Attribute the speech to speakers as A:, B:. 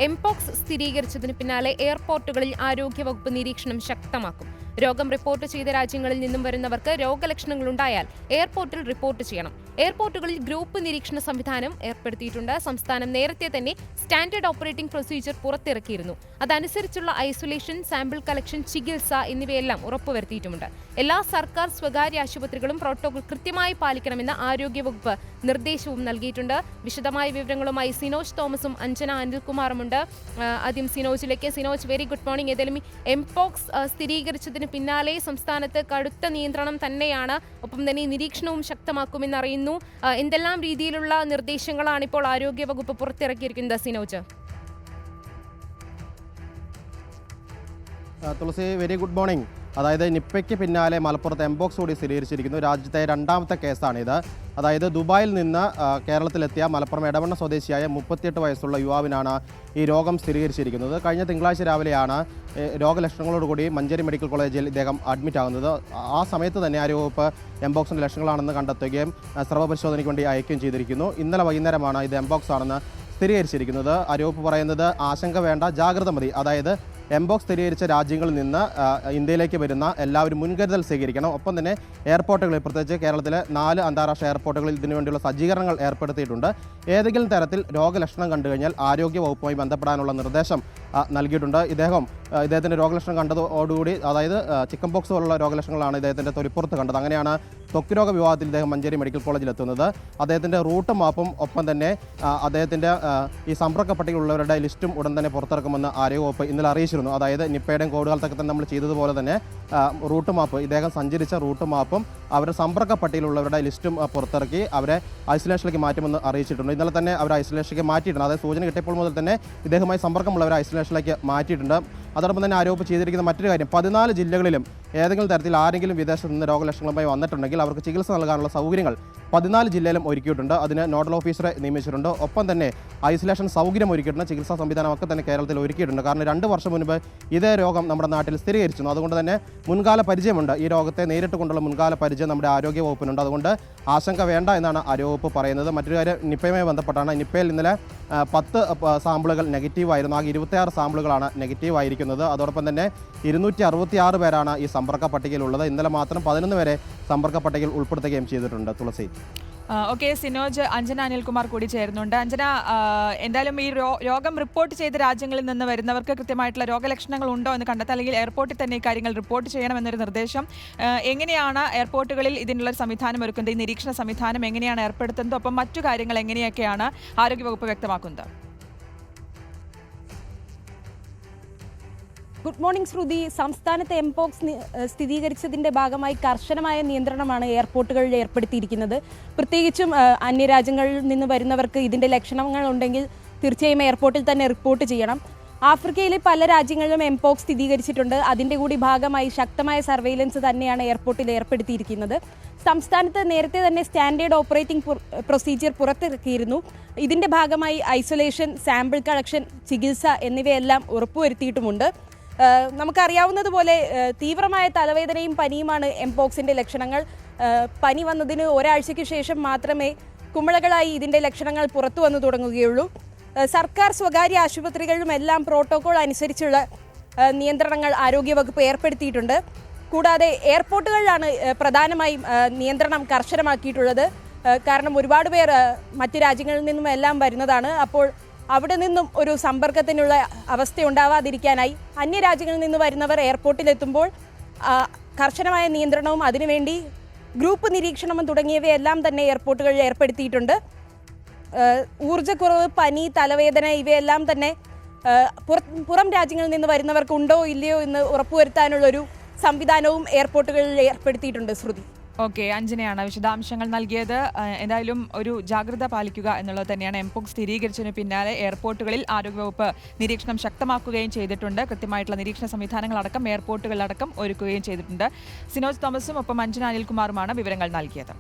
A: Mpox സ്ഥിരീകരിച്ചതിന് പിന്നാലെ എയർപോർട്ടുകളിൽ ആരോഗ്യവകുപ്പ് നിരീക്ഷണം ശക്തമാക്കും. രോഗം റിപ്പോർട്ട് ചെയ്ത രാജ്യങ്ങളിൽ നിന്നും വരുന്നവർക്ക് രോഗലക്ഷണങ്ങളുണ്ടായാൽ എയർപോർട്ടിൽ റിപ്പോർട്ട് ചെയ്യണം. എയർപോർട്ടുകളിൽ ഗ്രൂപ്പ് നിരീക്ഷണ സംവിധാനം ഏർപ്പെടുത്തിയിട്ടുണ്ട്. സംസ്ഥാനം നേരത്തെ തന്നെ സ്റ്റാൻഡേർഡ് ഓപ്പറേറ്റിംഗ് പ്രൊസീജിയർ പുറത്തിറക്കിയിരുന്നു. അതനുസരിച്ചുള്ള ഐസൊലേഷൻ, സാമ്പിൾ കളക്ഷൻ, ചികിത്സ എന്നിവയെല്ലാം ഉറപ്പുവരുത്തിയിട്ടുമുണ്ട്. എല്ലാ സർക്കാർ സ്വകാര്യ ആശുപത്രികളും പ്രോട്ടോകോൾ കൃത്യമായി പാലിക്കണമെന്ന് ആരോഗ്യവകുപ്പ് നിർദ്ദേശവും നൽകിയിട്ടുണ്ട്. വിശദമായ വിവരങ്ങളുമായി സിനോജ് തോമസും അഞ്ജന അനിൽകുമാറുമുണ്ട്. ആദ്യം സിനോജിലേക്ക്. Sinoj, very good morning. ഏതായാലും എംപോക്സ് സ്ഥിരീകരിച്ചതിന് പിന്നാലെ സംസ്ഥാനത്ത് കടുത്ത നിയന്ത്രണം തന്നെയാണ്. ഒപ്പം തന്നെ നിരീക്ഷണവും ശക്തമാക്കുമെന്ന് അറിയുന്നു. എന്തെല്ലാം രീതിയിലുള്ള നിർദ്ദേശങ്ങളാണ് ഇപ്പോൾ ആരോഗ്യവകുപ്പ് പുറത്തിറക്കിയിരിക്കുന്നത് സിനോജ്?
B: തുളസി, വെരി ഗുഡ് മോർണിംഗ്. അതായത് നിപ്പയ്ക്ക് പിന്നാലെ മലപ്പുറത്ത് എംപോക്സ് കൂടി സ്ഥിരീകരിച്ചിരിക്കുന്നു. രാജ്യത്തെ രണ്ടാമത്തെ കേസാണിത്. അതായത് ദുബായിൽ നിന്ന് കേരളത്തിലെത്തിയ മലപ്പുറം എടവണ്ണ സ്വദേശിയായ 38 വയസ്സുള്ള യുവാവിനാണ് ഈ രോഗം സ്ഥിരീകരിച്ചിരിക്കുന്നത്. കഴിഞ്ഞ തിങ്കളാഴ്ച രാവിലെയാണ് രോഗലക്ഷണങ്ങളോടുകൂടി മഞ്ചേരി മെഡിക്കൽ കോളേജിൽ ഇദ്ദേഹം അഡ്മിറ്റ് ആകുന്നത്. ആ സമയത്ത് തന്നെ ആരോഗ്യവകുപ്പ് എംപോക്സിൻ്റെ ലക്ഷണങ്ങളാണെന്ന് കണ്ടെത്തുകയും സ്രവ പരിശോധനയ്ക്ക് വേണ്ടി അയക്കുകയും ചെയ്തിരിക്കുന്നു. ഇന്നലെ വൈകുന്നേരമാണ് ഇത് എംപോക്സ് ആണെന്ന് സ്ഥിരീകരിച്ചിരിക്കുന്നത്. ആരോഗ്യവകുപ്പ് പറയുന്നത് ആശങ്ക വേണ്ട, ജാഗ്രത മതി. അതായത് എംപോക്സ് സ്ഥിരീകരിച്ച രാജ്യങ്ങളിൽ നിന്ന് ഇന്ത്യയിലേക്ക് വരുന്ന എല്ലാവരും മുൻകരുതൽ സ്വീകരിക്കണം. ഒപ്പം തന്നെ എയർപോർട്ടുകളിൽ, പ്രത്യേകിച്ച് കേരളത്തിലെ 4 അന്താരാഷ്ട്ര എയർപോർട്ടുകളിൽ ഇതിനുവേണ്ടിയുള്ള സജ്ജീകരണങ്ങൾ ഏർപ്പെടുത്തിയിട്ടുണ്ട്. ഏതെങ്കിലും തരത്തിൽ രോഗലക്ഷണം കണ്ടു കഴിഞ്ഞാൽ ആരോഗ്യ വകുപ്പുമായി ബന്ധപ്പെടാനുള്ള നിർദ്ദേശം നൽകിയിട്ടുണ്ട്. ഇദ്ദേഹത്തിൻ്റെ രോഗലക്ഷണം കണ്ടതോടുകൂടി, അതായത് ചിക്കൻ പോക്സ് പോലുള്ള രോഗലക്ഷണങ്ങളാണ് ഇദ്ദേഹത്തിൻ്റെ തൊലിപ്പുറത്ത് കണ്ടത്. അങ്ങനെയാണ് ത്വക്ക് രോഗ വിഭാഗത്തിൽ ഇദ്ദേഹം മഞ്ചേരി മെഡിക്കൽ കോളേജിൽ എത്തുന്നത്. അദ്ദേഹത്തിൻ്റെ റൂട്ട് മാപ്പും ഒപ്പം തന്നെ അദ്ദേഹത്തിൻ്റെ ഈ സമ്പർക്ക പട്ടികയിലുള്ളവരുടെ ലിസ്റ്റും ഉടൻ തന്നെ പുറത്തിറക്കുമെന്ന് ആരോഗ്യവകുപ്പ് ഇന്നലെ അറിയിച്ചിരുന്നു. അതായത് നിപ്പയുടെയും കോവിഡ് കാലത്തൊക്കെ തന്നെ നമ്മൾ ചെയ്തതുപോലെ തന്നെ റൂട്ട് മാപ്പ്, ഇദ്ദേഹം സഞ്ചരിച്ച റൂട്ട് മാപ്പും അവരുടെ സമ്പർക്ക പട്ടികയിലുള്ളവരുടെ ലിസ്റ്റും പുറത്തിറക്കി അവരെ ഐസൊലേഷനിലേക്ക് മാറ്റുമെന്ന് അറിയിച്ചിട്ടുണ്ട്. ഇന്നലെ തന്നെ അവർ ഐസൊലേഷനിലേക്ക് മാറ്റിയിട്ടുണ്ട്. അതായത് സൂചന കിട്ടിയപ്പോൾ മുതൽ തന്നെ ഇദ്ദേഹവുമായി സമ്പർക്കമുള്ളവരെ ഐസൊലേഷനിലേക്ക് മാറ്റിയിട്ടുണ്ട്. അതോടൊപ്പം തന്നെ ആരോപിച്ച് ചെയ്തിരിക്കുന്ന മറ്റൊരു കാര്യം, 14 ജില്ലകളിലും ഏതെങ്കിലും തരത്തിൽ ആരെങ്കിലും വിദേശത്ത് നിന്ന് രോഗലക്ഷണങ്ങളുമായി വന്നിട്ടുണ്ടെങ്കിൽ അവർക്ക് ചികിത്സ നൽകാനുള്ള സൗകര്യങ്ങൾ 14 ജില്ലയിലും ഒരുക്കിയിട്ടുണ്ട്. അതിന് നോഡൽ ഓഫീസറെ നിയമിച്ചിട്ടുണ്ട്. ഒപ്പം തന്നെ ഐസൊലേഷൻ സൗകര്യം ഒരുക്കിയിട്ടുണ്ട്. ചികിത്സാ സംവിധാനമൊക്കെ തന്നെ കേരളത്തിൽ ഒരുക്കിയിട്ടുണ്ട്. കാരണം 2 വർഷം മുൻപ് ഇതേ രോഗം നമ്മുടെ നാട്ടിൽ സ്ഥിരീകരിച്ചിരുന്നു. അതുകൊണ്ട് തന്നെ മുൻകാല പരിചയമുണ്ട്. ഈ രോഗത്തെ നേരിട്ട് കൊണ്ടുള്ള മുൻകാല പരിചയം നമ്മുടെ ആരോഗ്യ വകുപ്പിനുണ്ട്. അതുകൊണ്ട് ആശങ്ക വേണ്ട എന്നാണ് ആരോഗ്യവകുപ്പ് പറയുന്നത്. മറ്റൊരു കാര്യം നിപ്പയുമായി ബന്ധപ്പെട്ടാണ്. നിപ്പയിൽ ഇന്നലെ 10 സാമ്പിളുകൾ നെഗറ്റീവായിരുന്നു. ആകെ 26 സാമ്പിളുകളാണ് നെഗറ്റീവായിരിക്കുന്നത്. അതോടൊപ്പം തന്നെ 266 പേരാണ് ഈ സമ്പർക്ക പട്ടികയിലുള്ളത്. ഇന്നലെ മാത്രം 11 പേരെ സമ്പർക്ക പട്ടികയിൽ ഉൾപ്പെടുത്തുകയും ചെയ്തിട്ടുണ്ട്. തുളസി.
C: ഓക്കെ, സിനോജ്, അഞ്ജന അനിൽകുമാർ കൂടി ചേരുന്നുണ്ട്. അഞ്ജന, എന്തായാലും ഈ രോഗം റിപ്പോർട്ട് ചെയ്ത രാജ്യങ്ങളിൽ നിന്ന് വരുന്നവർക്ക് കൃത്യമായിട്ടുള്ള രോഗലക്ഷണങ്ങൾ ഉണ്ടോ എന്ന് കണ്ടെത്താൻ, അല്ലെങ്കിൽ എയർപോർട്ടിൽ തന്നെ ഈ കാര്യങ്ങൾ റിപ്പോർട്ട് ചെയ്യണമെന്നൊരു നിർദ്ദേശം എങ്ങനെയാണ് എയർപോർട്ടുകളിൽ ഇതിനുള്ളൊരു സംവിധാനം ഒരുക്കുന്നത്? ഈ നിരീക്ഷണ സംവിധാനം എങ്ങനെയാണ് ഏർപ്പെടുത്തുന്നത്? ഒപ്പം മറ്റു കാര്യങ്ങൾ എങ്ങനെയൊക്കെയാണ് ആരോഗ്യവകുപ്പ് വ്യക്തമാക്കുന്നത്?
D: ഗുഡ് മോർണിംഗ് ശ്രുതി. സംസ്ഥാനത്ത് എംപോക്സ് സ്ഥിരീകരിച്ചതിൻ്റെ ഭാഗമായി കർശനമായ നിയന്ത്രണമാണ് എയർപോർട്ടുകളിൽ ഏർപ്പെടുത്തിയിരിക്കുന്നത്. പ്രത്യേകിച്ചും അന്യരാജ്യങ്ങളിൽ നിന്ന് വരുന്നവർക്ക് ഇതിൻ്റെ ലക്ഷണങ്ങൾ ഉണ്ടെങ്കിൽ തീർച്ചയായും എയർപോർട്ടിൽ തന്നെ റിപ്പോർട്ട് ചെയ്യണം. ആഫ്രിക്കയിലെ പല രാജ്യങ്ങളിലും എംപോക്സ് സ്ഥിരീകരിച്ചിട്ടുണ്ട്. അതിൻ്റെ കൂടി ഭാഗമായി ശക്തമായ സർവെയിലൻസ് തന്നെയാണ് എയർപോർട്ടിൽ ഏർപ്പെടുത്തിയിരിക്കുന്നത്. സംസ്ഥാനത്ത് നേരത്തെ തന്നെ സ്റ്റാൻഡേർഡ് ഓപ്പറേറ്റിംഗ് പ്രൊസീജിയർ പുറത്തിറക്കിയിരുന്നു. ഇതിൻ്റെ ഭാഗമായി ഐസൊലേഷൻ, സാമ്പിൾ കളക്ഷൻ, ചികിത്സ എന്നിവയെല്ലാം ഉറപ്പുവരുത്തിയിട്ടുമുണ്ട്. നമുക്കറിയാവുന്നതുപോലെ തീവ്രമായ തലവേദനയും പനിയുമാണ് എംപോക്സിൻ്റെ ലക്ഷണങ്ങൾ. പനി വന്നതിന് ഒരാഴ്ചയ്ക്ക് ശേഷം മാത്രമേ കുമിളകളായി ഇതിൻ്റെ ലക്ഷണങ്ങൾ പുറത്തു വന്നു തുടങ്ങുകയുള്ളൂ. സർക്കാർ സ്വകാര്യ ആശുപത്രികളിലുമെല്ലാം പ്രോട്ടോകോൾ അനുസരിച്ചുള്ള നിയന്ത്രണങ്ങൾ ആരോഗ്യവകുപ്പ് ഏർപ്പെടുത്തിയിട്ടുണ്ട്. കൂടാതെ എയർപോർട്ടുകളിലാണ് പ്രധാനമായും നിയന്ത്രണം കർശനമാക്കിയിട്ടുള്ളത്. കാരണം ഒരുപാട് പേർ മറ്റ് രാജ്യങ്ങളിൽ നിന്നും എല്ലാം വരുന്നതാണ്. അപ്പോൾ അവിടെ നിന്നും ഒരു സമ്പർക്കത്തിനുള്ള അവസ്ഥ ഉണ്ടാവാതിരിക്കാനായി അന്യരാജ്യങ്ങളിൽ നിന്ന് വരുന്നവർ എയർപോർട്ടിലെത്തുമ്പോൾ കർശനമായ നിയന്ത്രണവും അതിനുവേണ്ടി ഗ്രൂപ്പ് നിരീക്ഷണവും തുടങ്ങിയവയെല്ലാം തന്നെ എയർപോർട്ടുകളിൽ ഏർപ്പെടുത്തിയിട്ടുണ്ട്. ഊർജ്ജക്കുറവ്, പനി, തലവേദന ഇവയെല്ലാം തന്നെ പുറം രാജ്യങ്ങളിൽ നിന്ന് വരുന്നവർക്ക് ഉണ്ടോ ഇല്ലയോ എന്ന് ഉറപ്പുവരുത്താനുള്ളൊരു സംവിധാനവും എയർപോർട്ടുകളിൽ ഏർപ്പെടുത്തിയിട്ടുണ്ട്. ശ്രുതി.
C: ഓക്കെ, അഞ്ജനയാണ് വിശദാംശങ്ങൾ നൽകിയത്. എന്തായാലും ഒരു ജാഗ്രത പാലിക്കുക എന്നുള്ളത് തന്നെയാണ്. എംപോക്സ് സ്ഥിരീകരിച്ചതിന് പിന്നാലെ എയർപോർട്ടുകളിൽ ആരോഗ്യവകുപ്പ് നിരീക്ഷണം ശക്തമാക്കുകയും ചെയ്തിട്ടുണ്ട്. കൃത്യമായിട്ടുള്ള നിരീക്ഷണ സംവിധാനങ്ങളടക്കം എയർപോർട്ടുകളിലടക്കം ഒരുക്കുകയും ചെയ്തിട്ടുണ്ട്. സിനോജ് തോമസും ഒപ്പം അഞ്ജന അനിൽകുമാറുമാണ് വിവരങ്ങൾ നൽകിയത്.